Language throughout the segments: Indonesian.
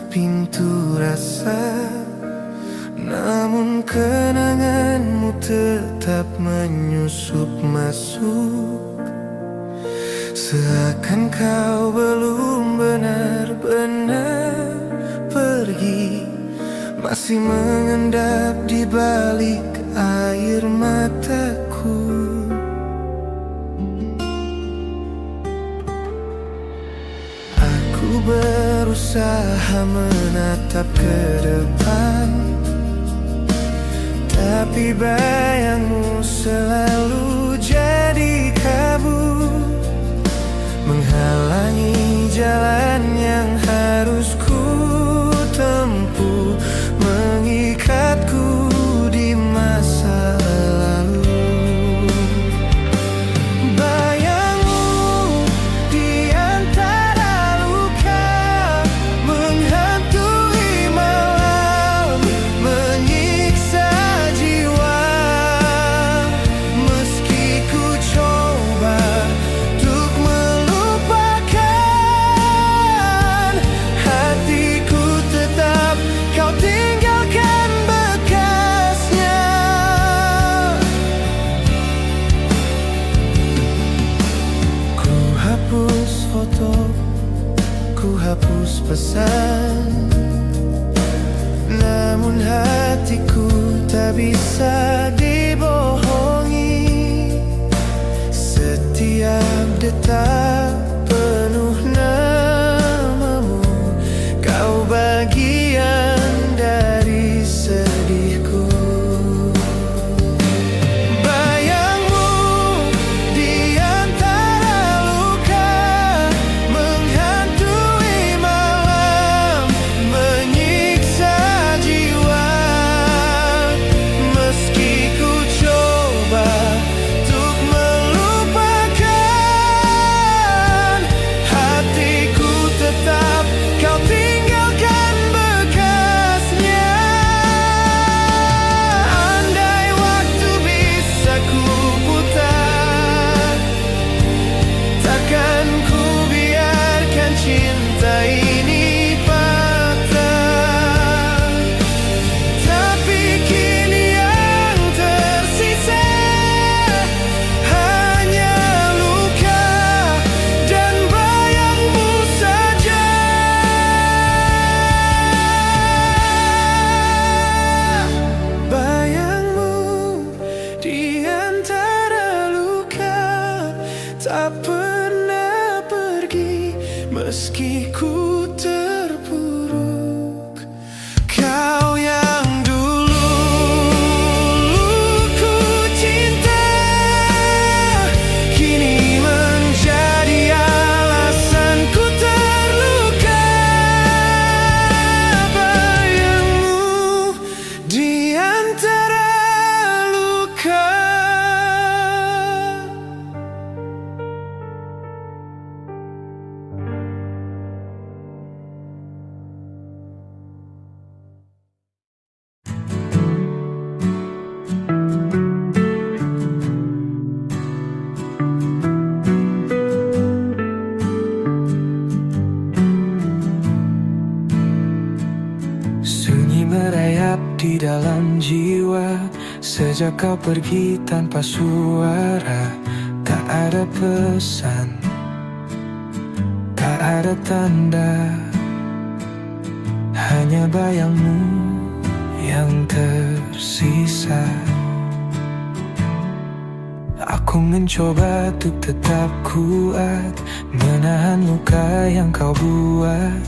pintu rasa, namun kenanganmu tetap menyusup masuk. Seakan kau belum benar-benar pergi, masih mengendap di balik air mataku. Aku berusaha menatap ke depan, tapi bayangmu selalu jadi kabut, menghalangi jalan yang harus ku tempuh, mengikatku di masa lalu. Bayangmu di antara luka, menghantui malam, menyiksa jiwa. Meski ku coba untuk melupakan, hatiku tetap kau tinggalkan bekasnya. Ku hapus foto, ku hapus pesan, namun hatiku tak bisa dibohongi. Setiap detak penuh namamu, kau bagian dari sedihku. Bayangmu di antara luka, menghantui malam, menyiksa jiwa. Meski ku coba untuk melupakan, hatiku tetap kau tinggalkan bekasnya. Andai waktu bisa ku putar, takkan ku biarkan cinta ini patah. Tapi kini yang tersisa hanya luka dan bayangmu saja. Bayangmu di antara luka, tak pernah pergi meski ku terpuruk. Kau yang dulu ku cinta, kini menjadi alasanku terluka. Bayangmu di antara luka. Sunyi merayap di dalam jiwa, sejak kau pergi tanpa suara. Tak ada pesan, tak ada tanda, hanya bayangmu yang tersisa. Aku mencoba untuk tetap kuat, menahan luka yang kau buat.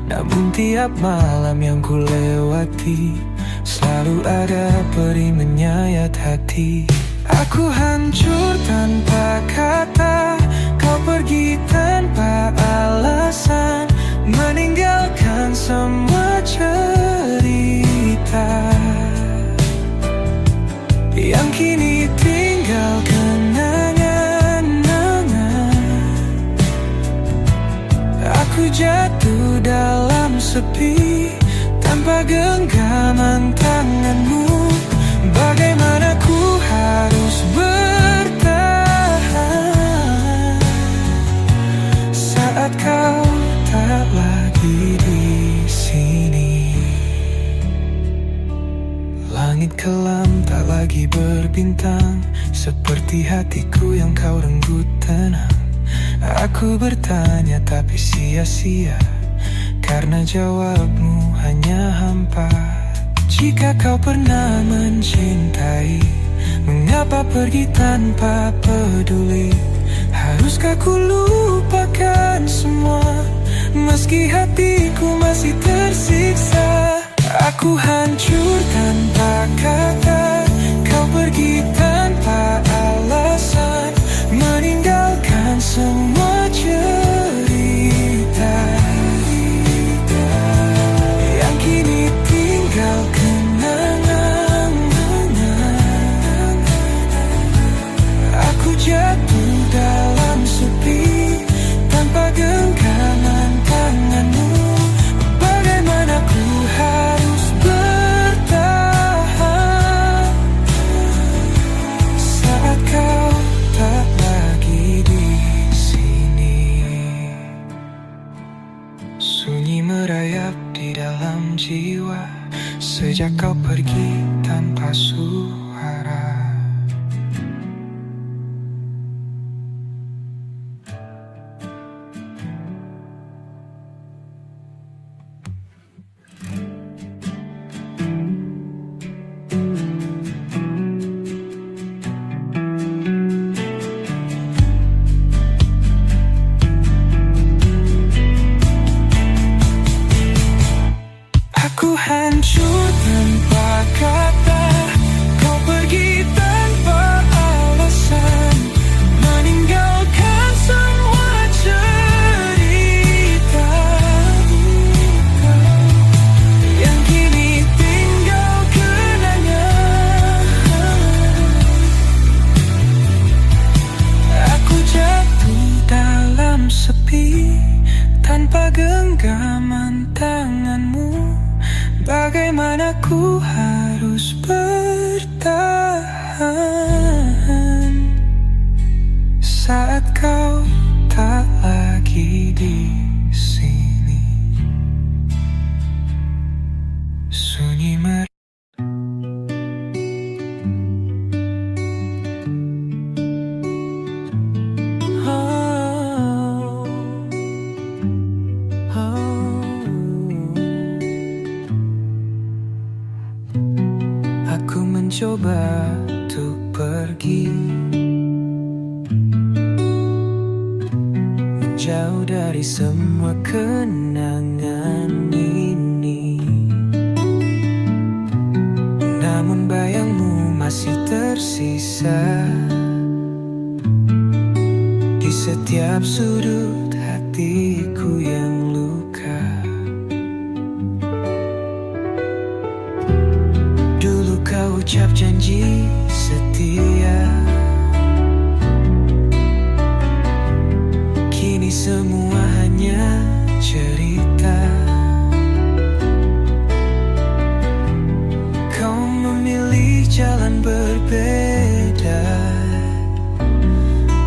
Namun tiap malam yang ku lewati, selalu ada perih menyayat hati. Aku hancur tanpa kata, kau pergi tanpa alasan, meninggalkan semua cerita yang kini tinggal kenangan-kenangan. Aku jatuh dalam sepi tanpa genggaman tanganmu. Bagaimana ku harus bertahan saat kau tak lagi di sini. pagi berbintang, seperti hatiku yang kau renggut tenang. Aku bertanya tapi sia-sia, karena jawabmu hanya hampa. Jika kau pernah mencintai, mengapa pergi tanpa peduli? Haruskah ku lupakan semua, meski hatiku masih tersiksa? Aku hancur tanpa kata, kau pergi tanpa alasan, meninggalkan semua cerita yang kini tinggal kenangan. Aku jatuh dalam sepi tanpa genggaman tanganmu. Bagaimana ku harus bertahan saat kau tak lagi di sini? Sunyi merayap di dalam jiwa sejak kau pergi tanpa suara. Aku hancur tanpa kata, kau pergi tanpa alasan, meninggalkan semua cerita yang kini tinggal kenangan. Aku jatuh dalam sepi tanpa genggaman tanganmu. Bagaimana ku harus bertahan saat kau tak lagi di sini? Sunyi Aku mencoba untuk pergi, menjauh dari semua kenangan ini. Namun bayangmu masih tersisa di setiap sudut hatiku yang luka. Kau ucap janji setia, kini semua hanya cerita. Kau memilih jalan berbeda,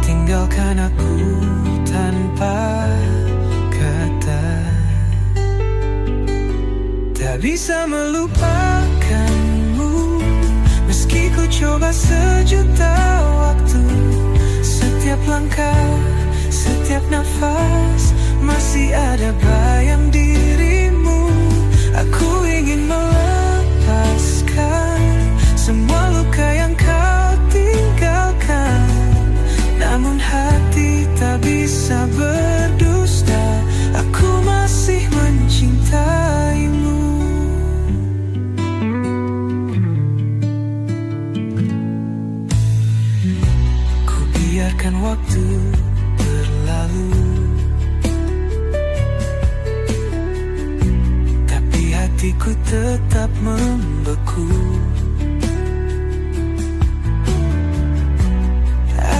tinggalkan aku tanpa kata. Tak bisa melupakanmu, meski ku coba sejuta waktu. Setiap langkah, setiap nafas, masih ada bayang dirimu. Aku ingin melepaskan semua luka yang kau tinggalkan, namun hati tak bisa berdusta. Aku masih mencintaimu. Biarkan waktu berlalu, tapi hatiku tetap membeku.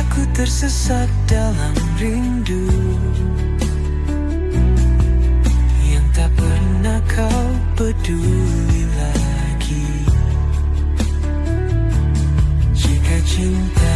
Aku tersesat dalam rindu yang tak pernah kau peduli lagi. Jika cinta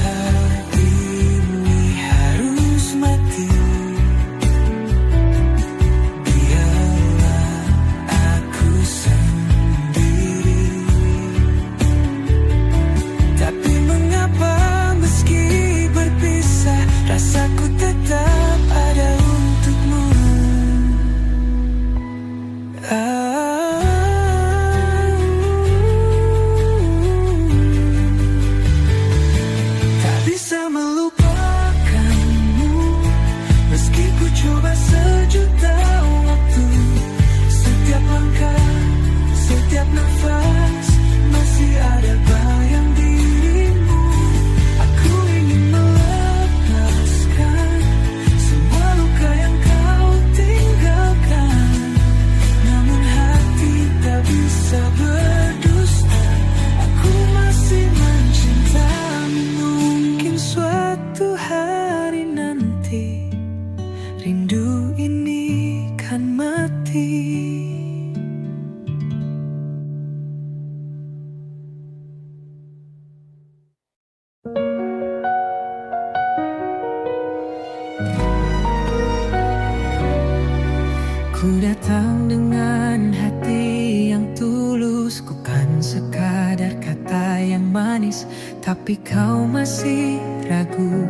Tapi kau masih ragu,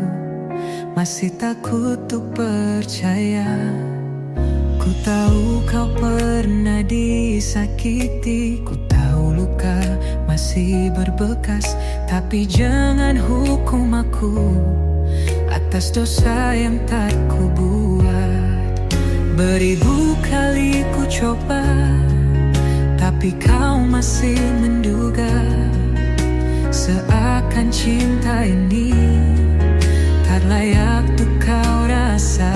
masih takut untuk percaya. Ku tahu kau pernah disakiti, ku tahu luka masih berbekas. Tapi jangan hukum aku atas dosa yang tak ku buat. Beribu kali ku coba, tapi kau masih menduga seakan cinta ini tak layak tuh kau rasa.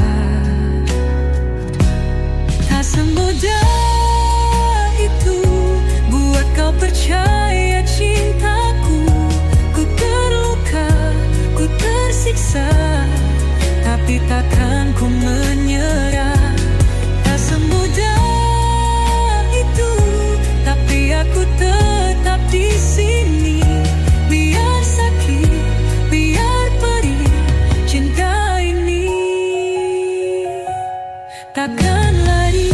Tak semudah itu buat kau percaya cintaku. Ku terluka, ku tersiksa, tapi takkan ku menyerah. Tak semudah itu, tapi aku tetap di sini. Biar sakit, biar perih, cinta ini takkan lari.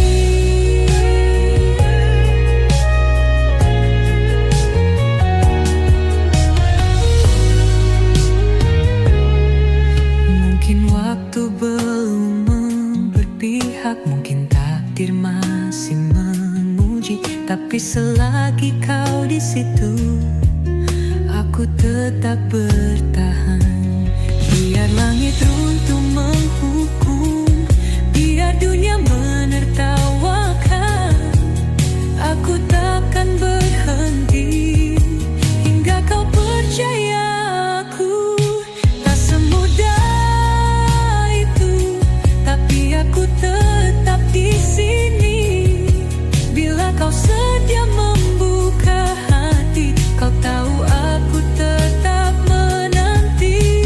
Mungkin waktu belum berpihak, mungkin takdir masih menguji. Tapi selagi kau di situ, aku tetap bertahan. Biar langit runtuh menghukum, biar dunia menertawakan, aku takkan berhenti hingga kau percaya aku. Tak semudah itu, tapi aku tetap di sini. Bila kau sedia membuka hati, kau tahu aku tetap menanti.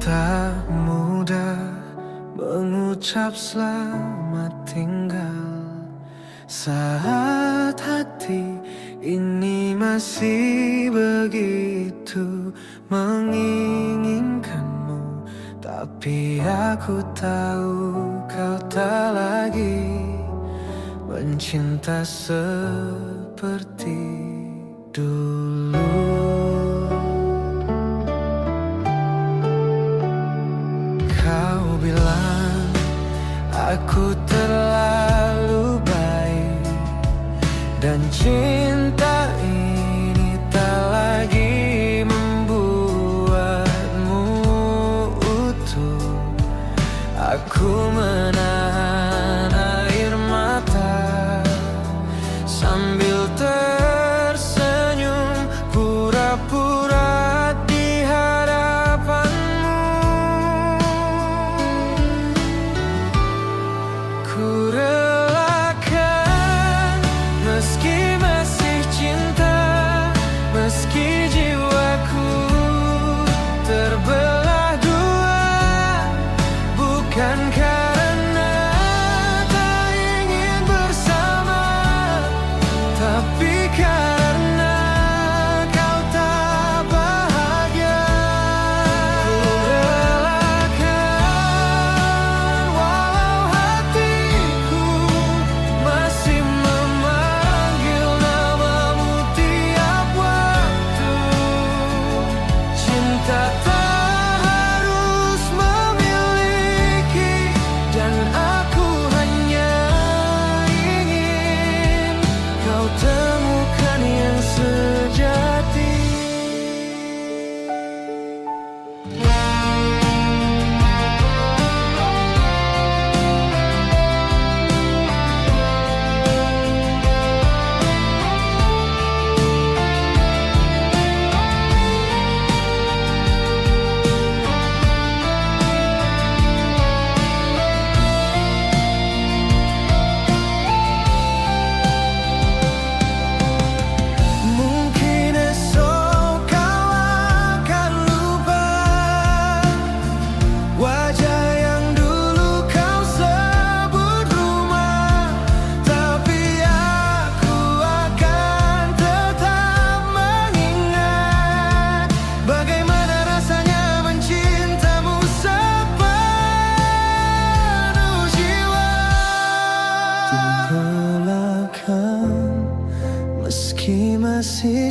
Tak mudah mengucap selamat tinggal saat hati ini masih begitu menginginkanmu. Tapi aku tahu kau tak lagi mencinta seperti dulu. Kau bilang aku terlalu baik dan cinta ini tak lagi membuatmu utuh. Aku menahan air mata sambil tersenyum pura-pura di hadapanmu. Ku relakan meski masih cinta, meski jiwaku terbelah dua, bukan karena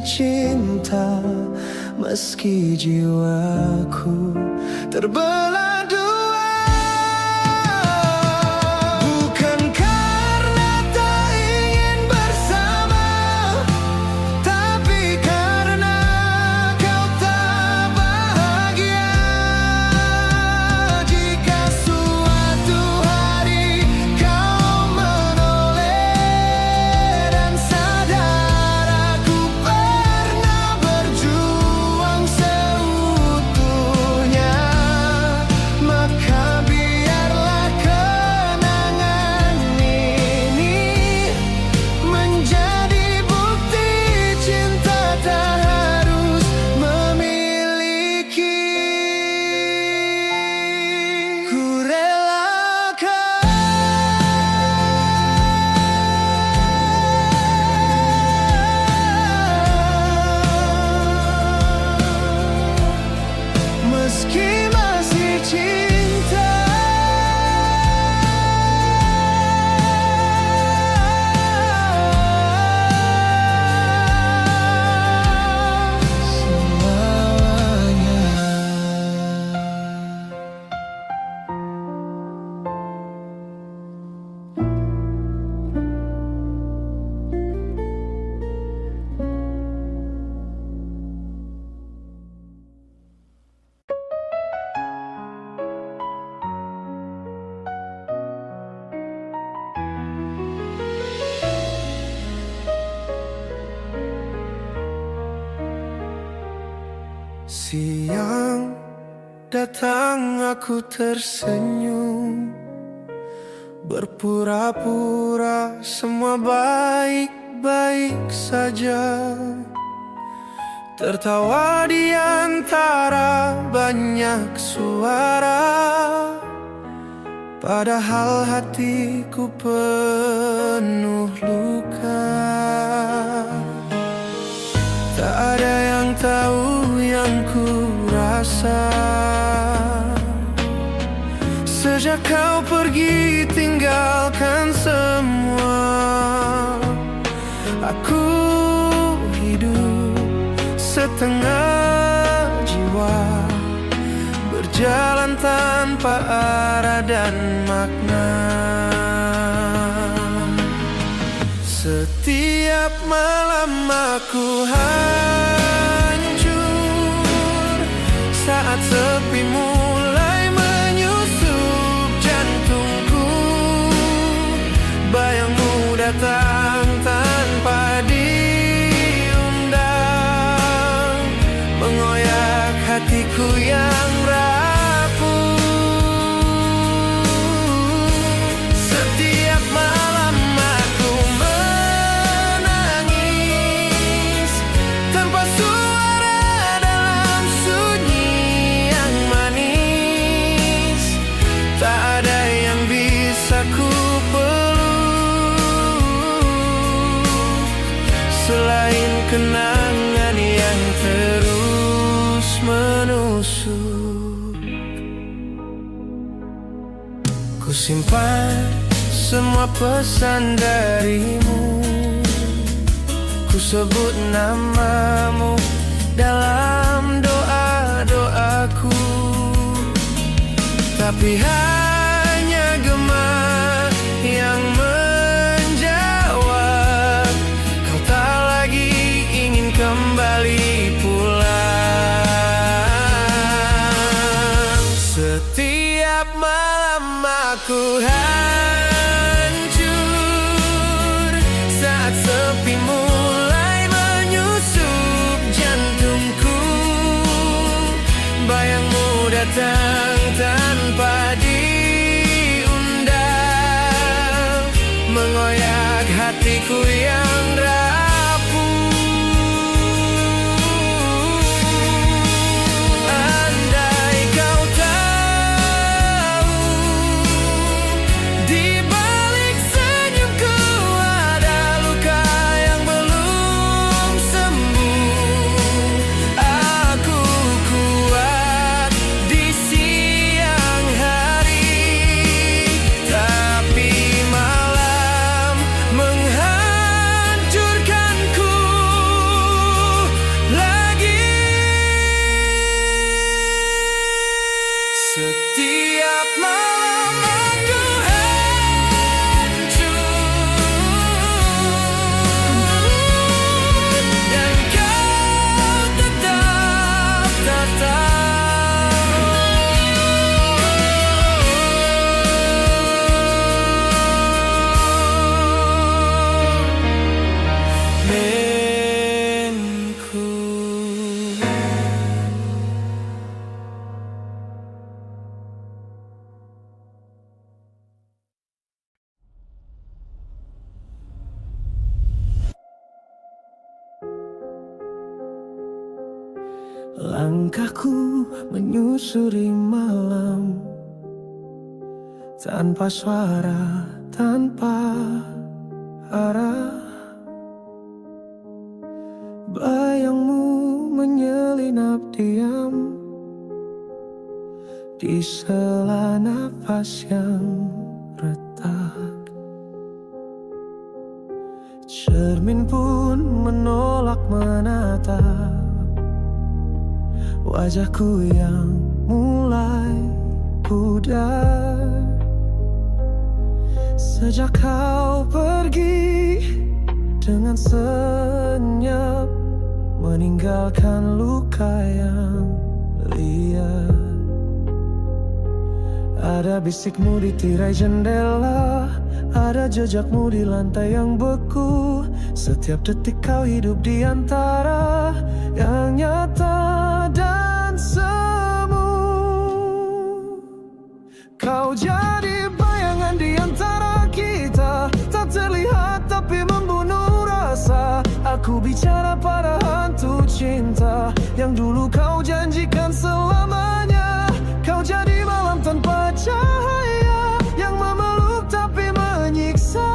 masih cinta, meski jiwaku terbelah dua. Bukan karena tak ingin bersama, tapi karena kau tak bahagia. Jika suatu hari kau menoleh dan sadar aku pernah berjuang seutuhnya, maka biarlah kenangan ini menjadi bukti cinta tak harus memiliki. Ku relakan meski masih cinta. Siang datang aku tersenyum, berpura-pura semua baik-baik saja, tertawa di antara banyak suara, padahal hatiku penuh luka. Tak ada yang tahu yang ku rasa sejak kau pergi tinggalkan semua. Aku hidup setengah jiwa, berjalan tanpa arah dan makna. Setiap malam aku hancur saat sepi mulai menyusup jantungku. Bayangmu datang tanpa diundang, mengoyak hatiku yang rapuh. Setiap malam aku menangis tanpa suara dalam sunyi yang manis. Tak ada yang bisa ku peluk selain kenangan yang terus menusuk. Ku simpan semua pesan darimu, ku sebut namamu dalam doa-doaku, tapi hanya gema yang menjawab kau tak lagi ingin kembali pulang. Setiap malam aku hancur saat sepi mulai menyusup jantungku. Bayangmu datang tanpa diundang, mengoyak hatiku yang rapuh. Andai kau tahu, di balik senyumku ada luka yang belum sembuh. Aku kuat di siang hari, tapi malam menghancur Langkahku menyusuri malam, tanpa suara, tanpa arah. Bayangmu menyelinap diam di sela nafas yang retak. Cermin pun menolak menatap wajahku yang mulai pudar. Sejak kau pergi dengan senyap, meninggalkan luka yang liar. Ada bisikmu di tirai jendela, ada jejakmu di lantai yang beku. Setiap detik kau hidup di antara yang nyata dan semu. Kau jadi bayangan di antara kita, tak terlihat tapi membunuh rasa. Aku bicara pada hantu cinta yang dulu kau janjikan selamanya. Kau jadi malam tanpa cahaya yang memeluk tapi menyiksa.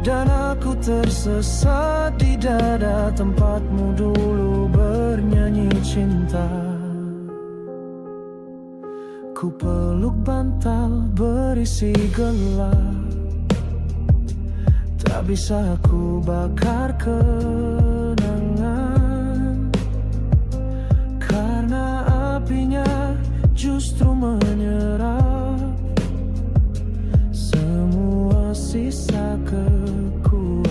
Dan aku tersesat di dada tempatmu dulu bernyanyi cinta. Ku peluk bantal berisi gelap, tak bisa aku bakar kenangan, karena apinya justru menyerap semua sisa kekuatan.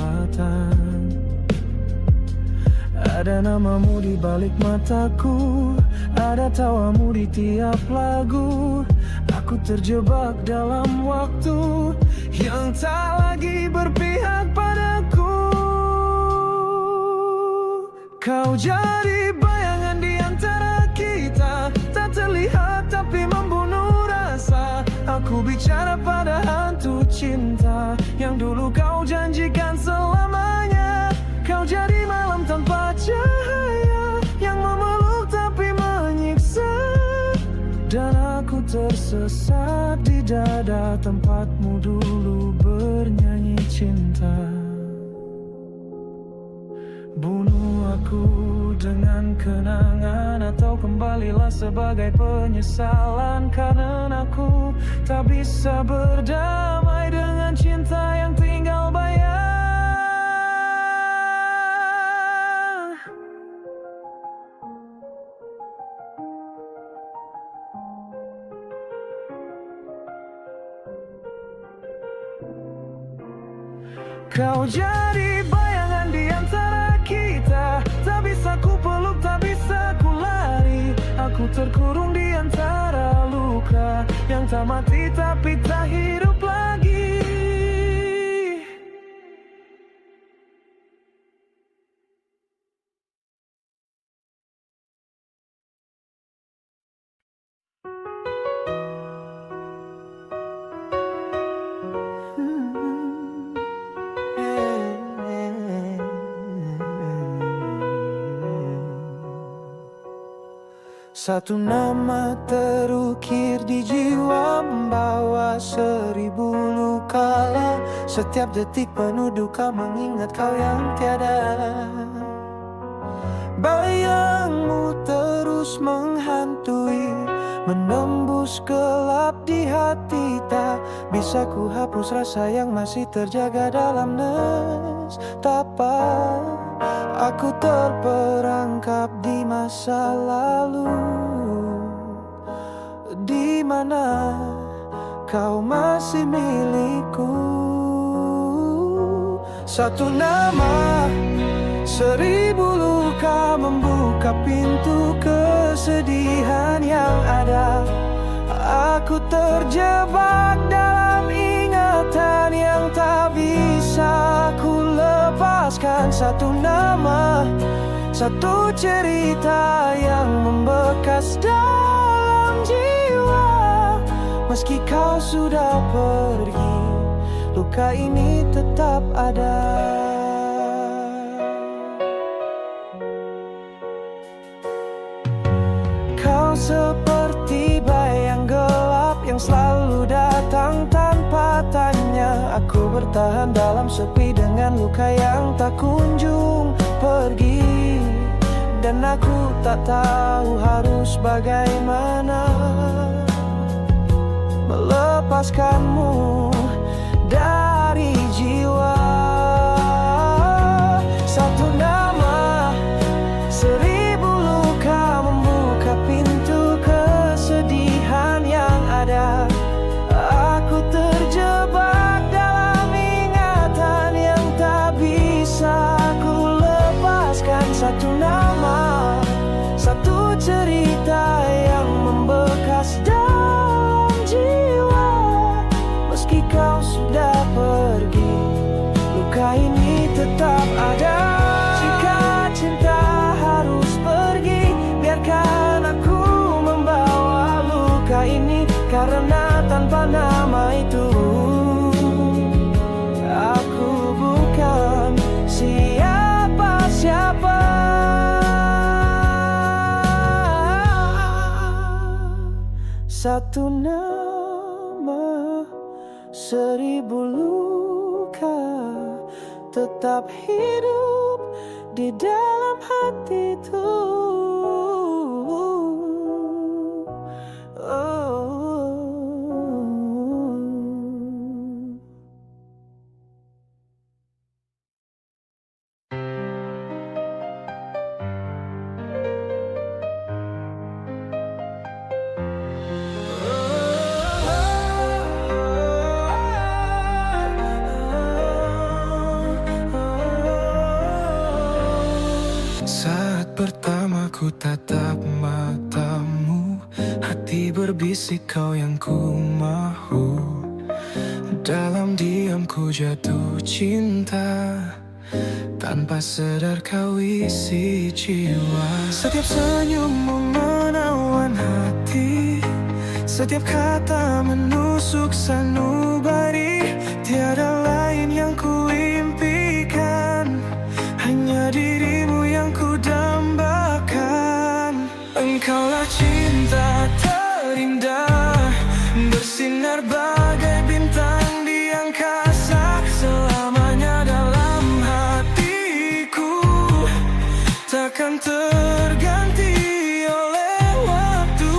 Ada namamu di balik mataku, ada tawamu di tiap lagu. Aku terjebak dalam waktu yang tak lagi berpihak padaku. Kau jadi bayangan di antara kita, tak terlihat tapi membunuh rasa. Aku bicara pada hantu cinta yang dulu kau janjikan selamanya. Kau jadi malam tanpa cahaya yang memeluk tapi menyiksa. Dan aku tersesat di dada tempatmu dulu bernyanyi cinta. Bunuh aku dengan kenangan, atau kembalilah sebagai penyesalan, karena aku tak bisa berdamai dengan cinta yang tinggal bayang. Kau jadi bayangan di antara kita, tak bisa ku peluk, tak bisa ku lari. Aku terkurung di antara luka yang tak mati tapi tak hidup lagi. Satu nama terukir di jiwa, membawa 1000 luka. Setiap detik penuh duka mengingat kau yang tiada. Bayangmu terus menghantui, menembus gelap di hati. Tak bisa ku hapus rasa yang masih terjaga dalam nestapa. Aku terperangkap di masa lalu, di mana kau masih milikku. Satu nama, 1000 luka, membuka pintu kesedihan yang ada. Aku terjebak dalam ingatan yang tak bisa ku lepaskan. Satu nama, satu cerita yang membekas dalam jiwa. Meski kau sudah pergi, luka ini tetap ada. Ku bertahan dalam sepi dengan luka yang tak kunjung pergi. Dan aku tak tahu harus bagaimana melepaskanmu dari jiwa. Satu nama, seribu luka membuka pintu kesedihan yang ada. Aku terjebak dalam ingatan yang tak bisa ku lepaskan. Satu nama, satu cerita yang membekas dalam jiwa. Meski kau sudah pergi, luka ini tetap ada. Jika cinta harus pergi, biarkan aku membawa luka ini. Karena tanpa nama itu, aku bukan siapa-siapa. Satu nama, seribu luka, tetap hidup di dalam hatiku. Saat pertama ku tatap matamu, hati berbisik kau yang ku mahu. Dalam diam ku jatuh cinta, tanpa sadar kau isi jiwa. Setiap senyummu menawan hati, setiap kata menusuk sanubari. Tiada lain yang ku impikan, hanya dirimu yang ku dambakan. Engkaulah cinta terindah, bersinar bagai bintang di angkasa. Selamanya dalam hatiku, takkan terganti oleh waktu.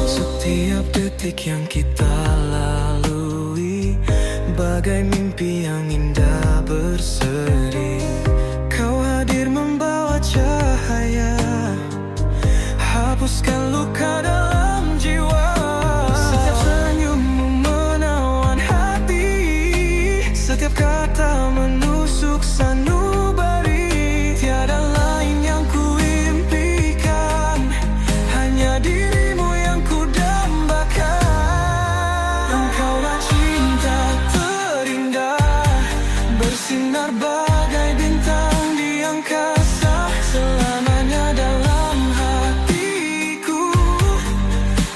Setiap detik yang kita lalui bagai mimpi yang indah berseri. Kau hadir membawa cahaya, hapuskan luka dalam jiwa. Setiap senyummu menawan hati, setiap kata menusuk sanubari. Tiada lain yang ku impikan, hanya dirimu yang ku dambakan. Engkaulah cinta terindah, bersinar bagai bintang di angkasa. Selamanya dalam hatiku,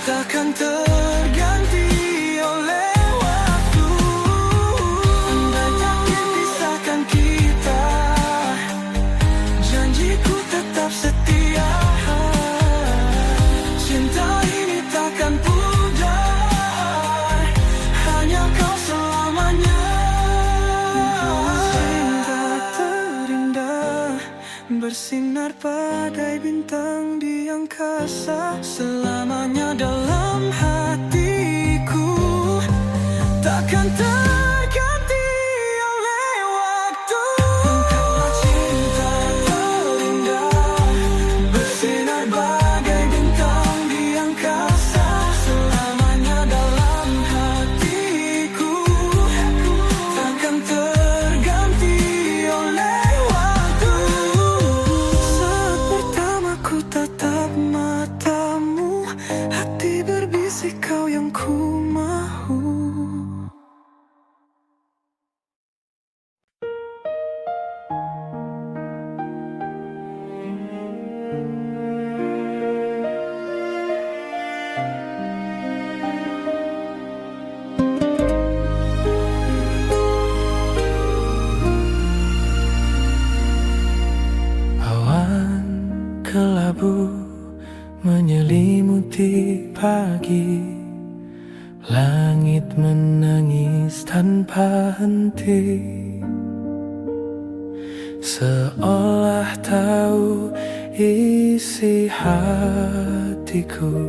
takkan terganti oleh waktu. Andai takdir pisahkan kita, janjiku tetap setia. Cinta ini takkan pudar, hanya kau selamanya. Cinta terindah, bersinar bagai bintang di angkasa. Selamanya dalam hatiku, takkan terganti oleh waktu. Engkaulah cinta terindah, bersinar bagai bintang di angkasa. Selamanya dalam hatiku, takkan terganti oleh waktu. Saat pertama ku tatap matamu, hati berbisik kau yang ku mahu. Awan kelabu menyelimuti pagi, langit menangis tanpa henti, seolah tahu isi hatiku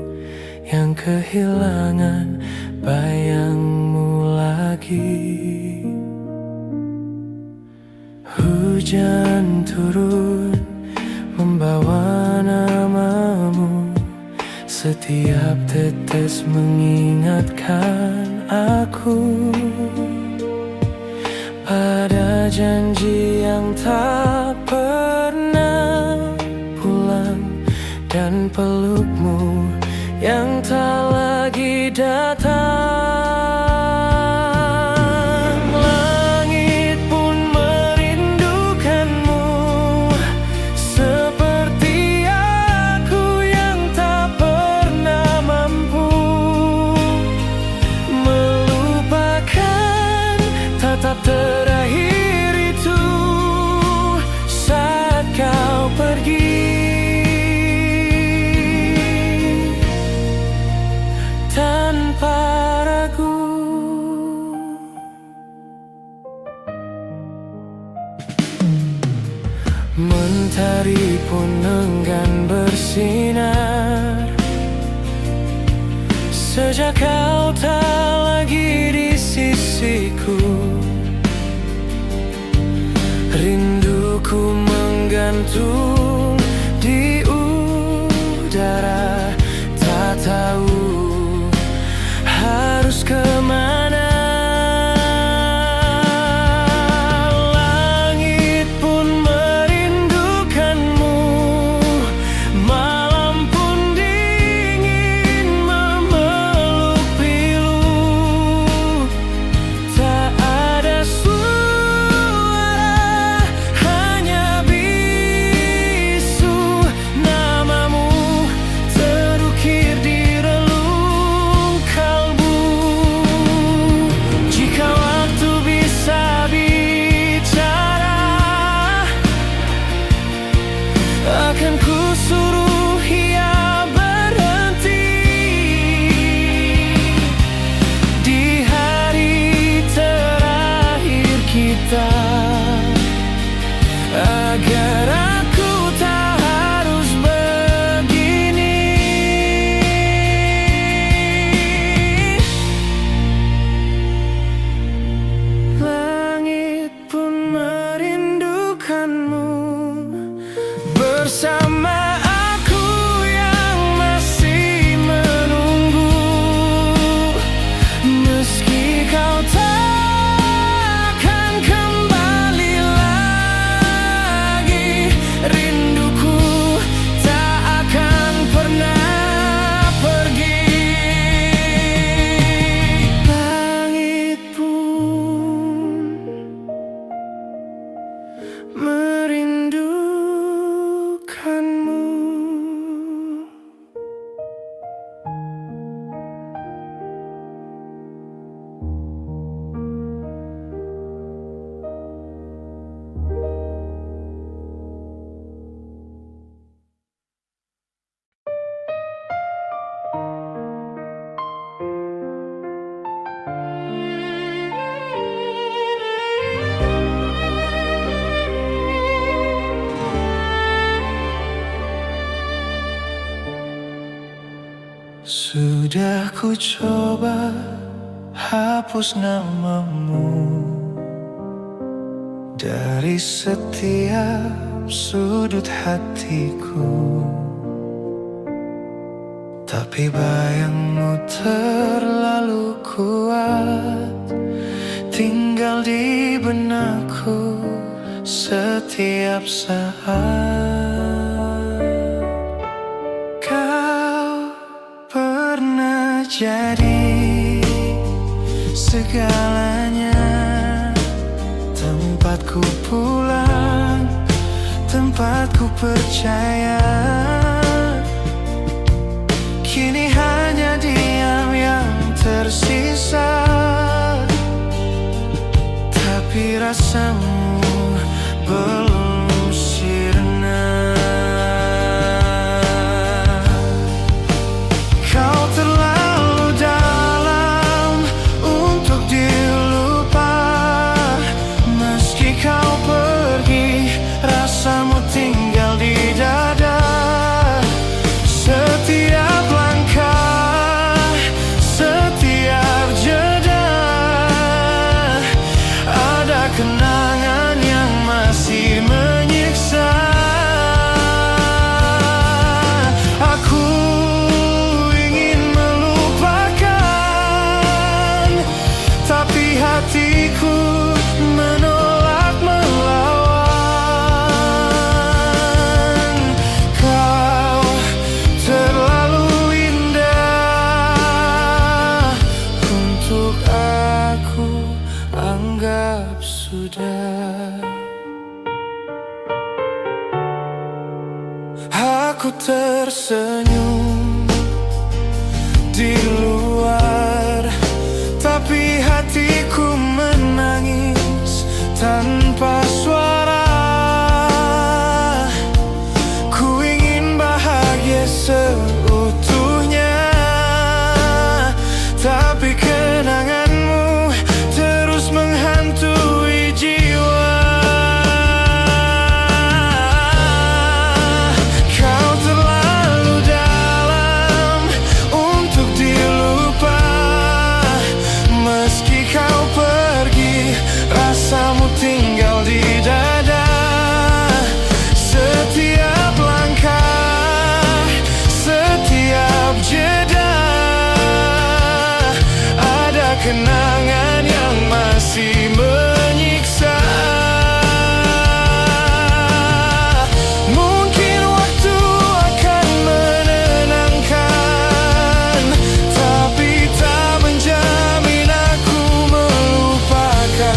yang kehilangan bayangmu lagi. Hujan turun membawa namamu, setiap tetes mengingatkan aku pada janji yang tak pernah pulang, dan pelukmu yang tak lagi datang. Langit pun merindukanmu, seperti aku yang tak pernah mampu melupakan tatap terakhir itu saat kau pergi. Tanpa ragu, mentari pun enggan bersinar sejak kau tak lagi di sisiku. Rinduku menggantung di udara, tak tahu harus kemana. Langit pun merindukanmu, malam pun dingin memeluk pilu, tak ada suara, hanya bisu namamu terukir di relung kalbu. Jika waktu bisa bicara, akan ku suruh ia berhenti di hari terakhir kita, agar aku tak harus begini. Langit pun merindukanmu, bersama aku yang masih menunggu. Meski kau takkan kembali lagi, rinduku tak akan pernah pergi. Langit pun merindukanmu. Sudah ku coba hapus namamu dari setiap sudut hatiku, tapi bayangmu terlalu kuat, tinggal di benakku setiap saat. Kau pernah jadi segalanya, tempatku pulang, tempatku percaya. Kini hanya diam yang tersisa, tapi rasamu belum sirna. tersenyum di luar, tapi hatiku menangis tanpa suara. Ku ingin bahagia seutuhnya, tapi kenanganmu terus menghantui jiwa. Kau terlalu dalam untuk dilupa. Meski kau pergi, rasamu tinggal di dada. Setiap langkah, setiap jeda, ada kenangan yang masih menyiksa. Mungkin waktu akan menenangkan, tapi tak menjamin aku melupakan.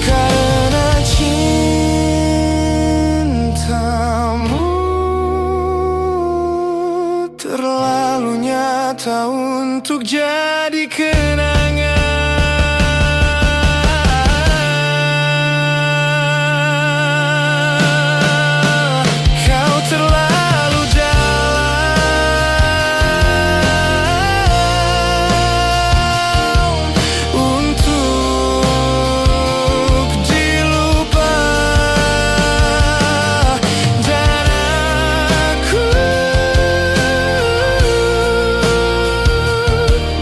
Karena cintamu terlalu nyata untuk jadi kenangan. Kau terlalu dalam untuk dilupa, dan aku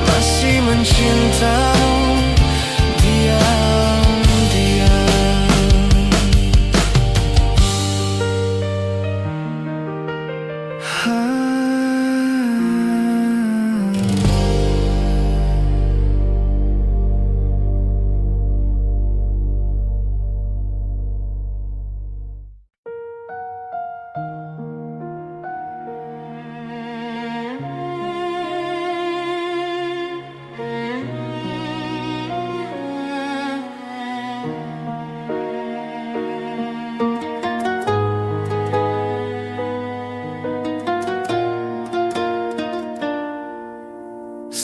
masih mencintamu diam-diam.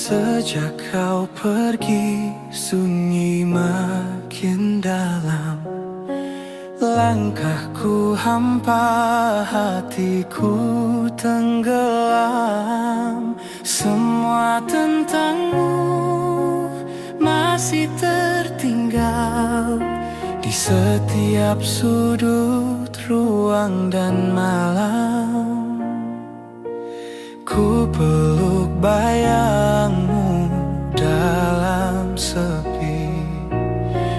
Sejak kau pergi, sunyi makin dalam. Langkahku hampa, hatiku tenggelam. Semua tentangmu masih tertinggal di setiap sudut ruang dan malam. Ku peluk bayangmu dalam sepi.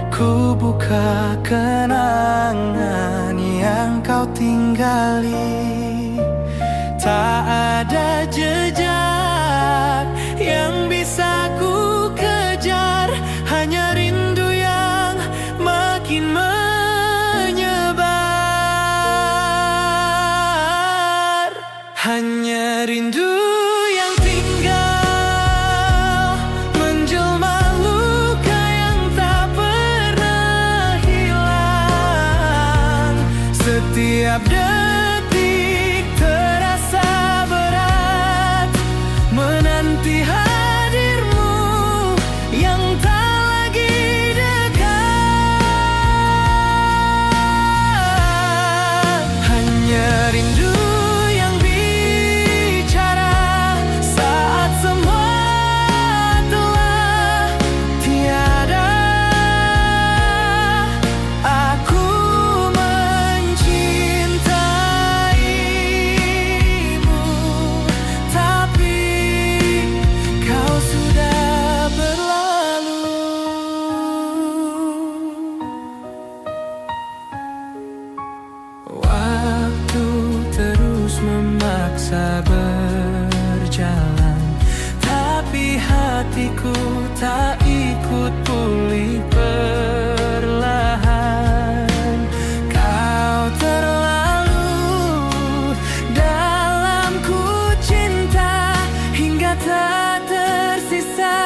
Ku buka kenangan yang kau tinggali. Tak ada jejak yang bisa ku kejar, hanya rindu yang makin menyebar. Hanya rindu yang tinggal menjelma luka yang tak pernah hilang. Setiap detik terasa berat, menanti hadirmu yang tak lagi dekat. Hanya rindu yang bicara saat semua telah tiada. Aku mencintaimu, tapi kau sudah berlalu. Waktu terus memaksa berjalan, tapi hatiku tak ikut pulih perlahan. Kau terlalu dalam ku cinta, hingga tak tersisa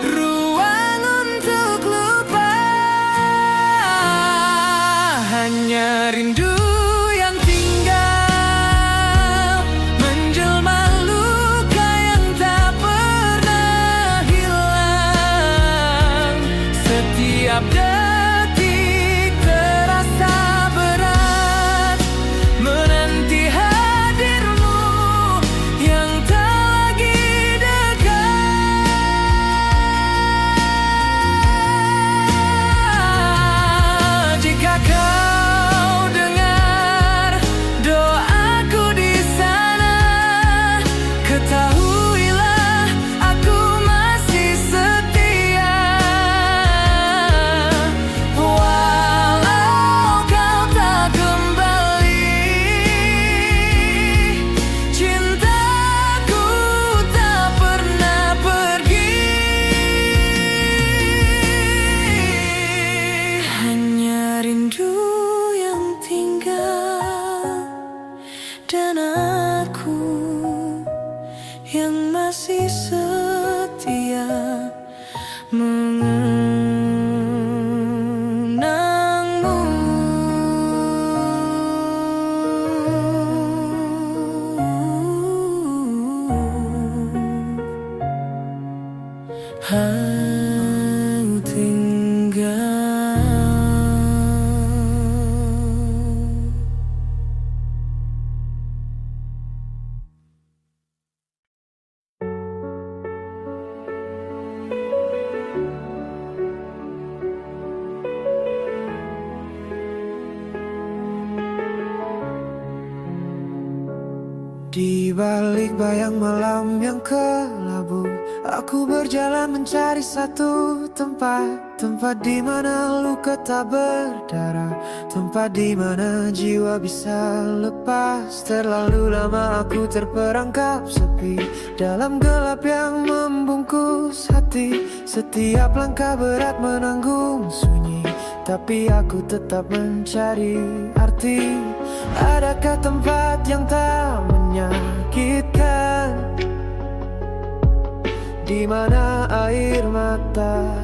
ruang untuk lupa. Hanya rindu yang tinggal dan aku yang masih setia mengenangmu. Aku tinggal. Di balik bayang malam yang kelabu, aku berjalan mencari satu tempat, tempat di mana luka tak berdarah, tempat di mana jiwa bisa lepas. Terlalu lama aku terperangkap sepi dalam gelap yang membungkus hati. Setiap langkah berat menanggung sunyi, tapi aku tetap mencari arti. Adakah tempat yang tak menyakitkan, di mana air mata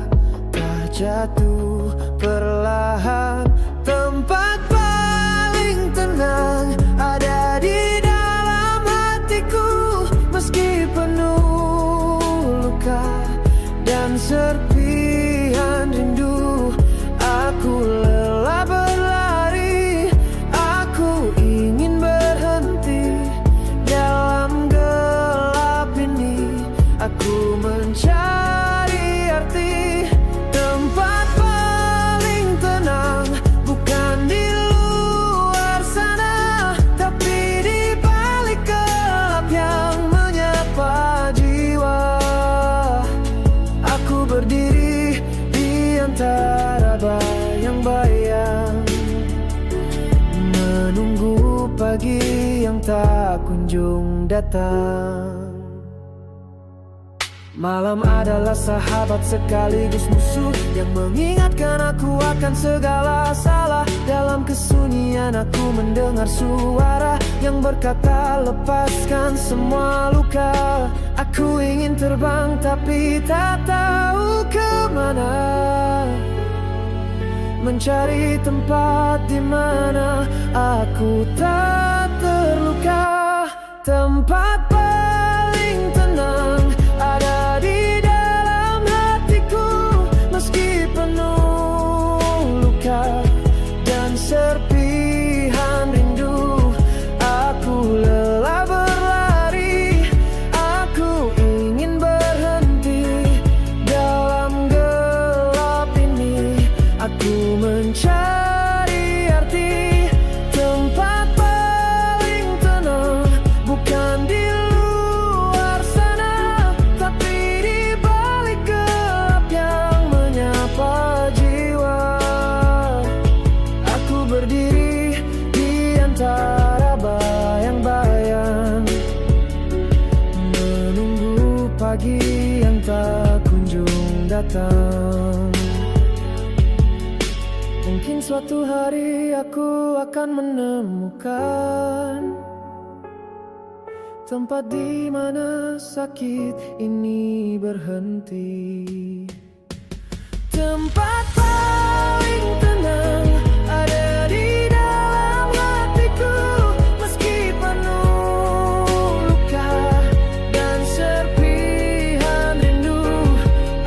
tak jatuh perlahan? Tempat paling tenang ada di dalam hatiku, meski penuh luka dan serpihan rindu. Aku lelah berlari, aku ingin berhenti dalam gelap ini. Aku mencari arti. Tempat paling tenang bukan di luar sana, tapi di balik gelap yang menyapa jiwa. Aku berdiri di antara bayang-bayang, menunggu pagi yang tak kunjung datang. Malam adalah sahabat sekaligus musuh yang mengingatkan aku akan segala salah. Dalam kesunyian aku mendengar suara yang berkata lepaskan semua luka. Aku ingin terbang tapi tak tahu kemana, mencari tempat di mana aku tak terluka. Tempat paling tenang ada di dalam hatiku, meski penuh luka dan serpihan rindu. Aku lelah berlari, aku ingin berhenti dalam gelap ini. Aku mencari arti. Tempat paling tenang bukan di luar sana, tapi di balik gelap yang menyapa jiwa. Aku berdiri di antara bayang-bayang, menunggu pagi yang tak kunjung datang. Mungkin suatu hari aku akan menemukan tempat di mana sakit ini berhenti. Tempat paling tenang ada di dalam hatiku, meski penuh luka dan serpihan rindu.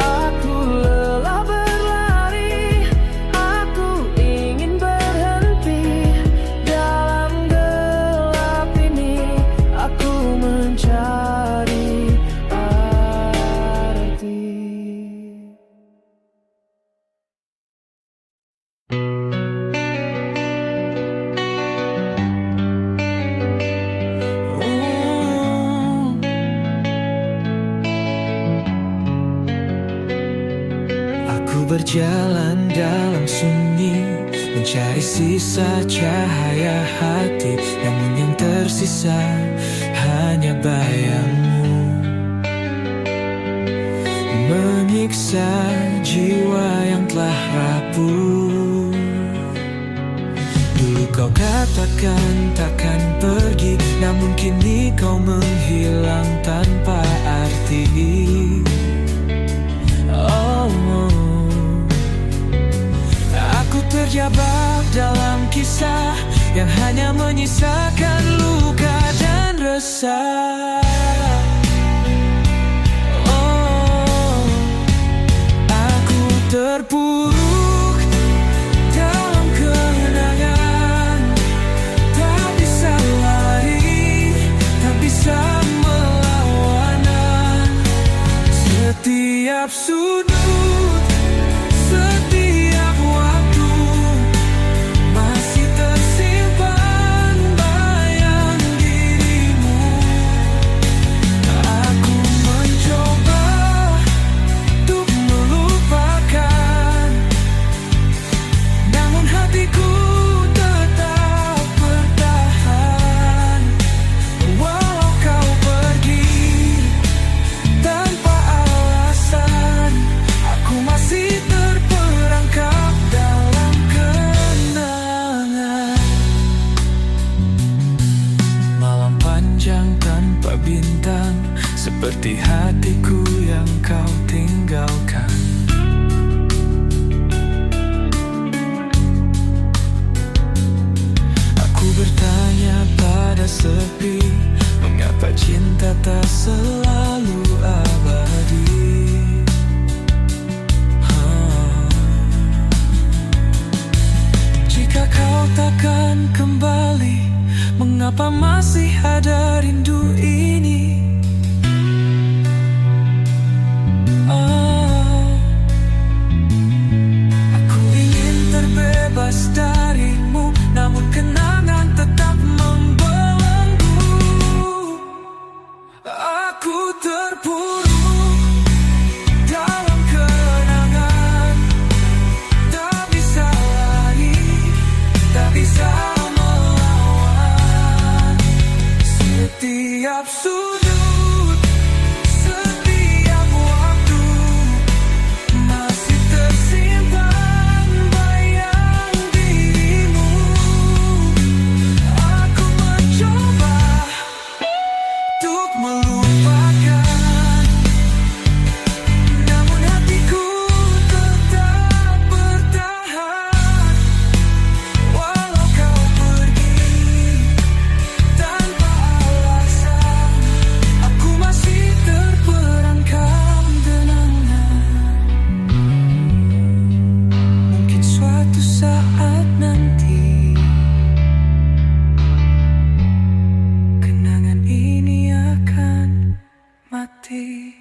Aku lelah berlari, aku ingin berhenti dalam gelap ini. Aku mencari arti. Aku berjalan dalam sunyi, mencari sisa cahaya hati. Namun yang tersisa hanya bayangmu, menyiksa jiwa yang telah rapuh. Dulu kau katakan takkan pergi, kau menghilang tanpa arti. Oh, aku terjebak dalam kisah yang hanya menyisakan luka dan resah. Oh, aku terpuruk dalam kenangan, tak bisa lari, tak bisa melawan. Setiap sudut, setiap waktu masih tersimpan bayang dirimu. Aku mencoba untuk melupakan, namun hatiku tetap bertahan. Walau kau pergi tanpa alasan, aku masih terperangkap dalam kenangan. Malam panjang tanpa bintang, seperti hatiku yang kau tinggalkan. Aku bertanya pada sepi, mengapa cinta tak selalu abadi? Jika kau takkan kembali, mengapa masih ada rindu ini? Aku ingin terbebas darimu, namun kenangan tetap membelenggu. Aku terpuruk dalam kenangan, tak bisa lari, tak bisa melawan. Setiap sudut, setiap waktu masih tersimpan bayang dirimu. Aku mencoba untuk melupakan, namun hatiku tetap bertahan. Walau kau pergi tanpa alasan, aku masih terperangkap kenangan. Mungkin suatu saat nanti kenangan ini akan mati.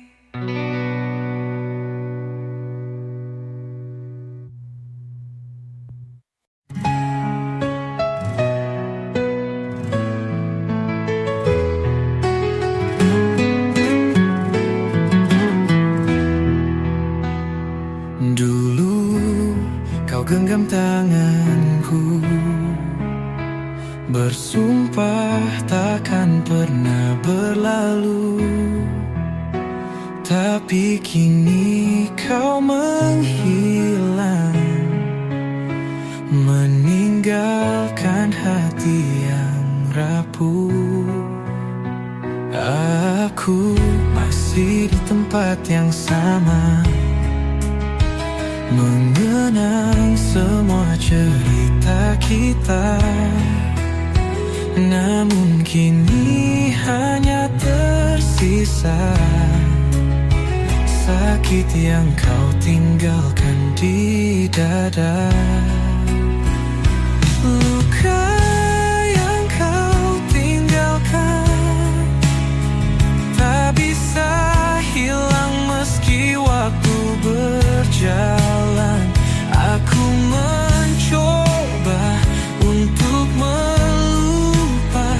Dulu kau genggam tanganku, bersumpah takkan pernah berlalu. Tapi kini kau menghilang, meninggalkan hati yang rapuh. Aku masih di tempat yang sama, mengenang semua cerita kita. Namun kini hanya tersisa sakit yang kau tinggalkan di dada. Luka yang kau tinggalkan tak bisa hilang meski waktu berjalan. Aku mencoba untuk melupa,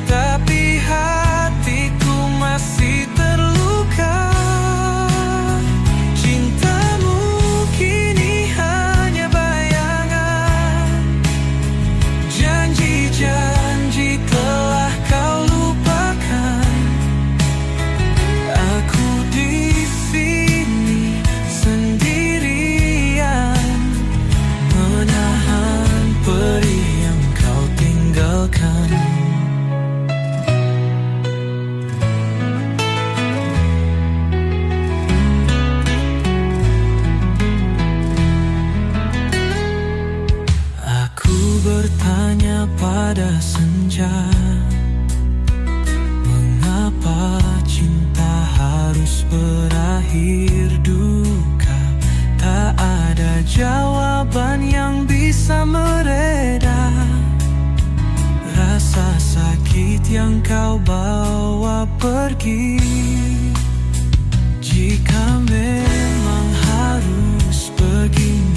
tapi hatiku masih terluka. Cintamu kini hanya bayangan, akhir duka, tak ada jawaban yang bisa mereda rasa sakit yang kau bawa pergi. Jika memang harus begini,